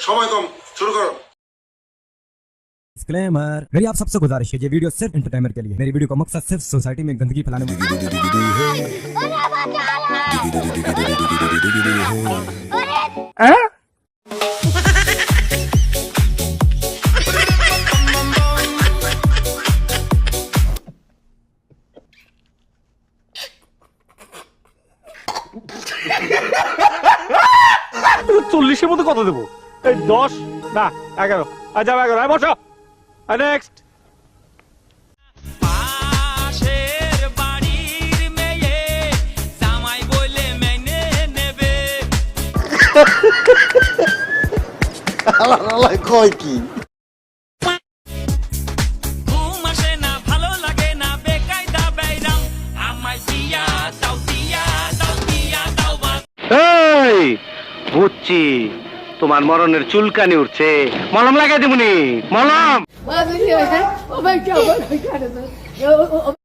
সময় কম, শুরু করো। डिस्क्लेमर, मेरी आप सबसे गुजारिश है, ये वीडियो सिर्फ एंटरटेनमेंट के लिए। मेरी वीडियो का मकसद सिर्फ सोसाइटी में गंदगी फैलाने में। চল্লিশের মধ্যে কত দেবো? 10 না 11। আচ্ছা 11, বসো। নেক্সট। পাশের বাড়ির মেয়ে জামাই বলে মেনে নেবে। আল্লাহ কয় কি? ঘুম আসে না, ভালো লাগে না, বেকায়দা বেইরাম। আমায় দিয়া দাও, দিয়া দাও, দিয়া দাও বা। এই বুঝছি, তোমার মরণের চুলকানি উঠছে, মলম লাগাই দেবনি। মলম Oh my God.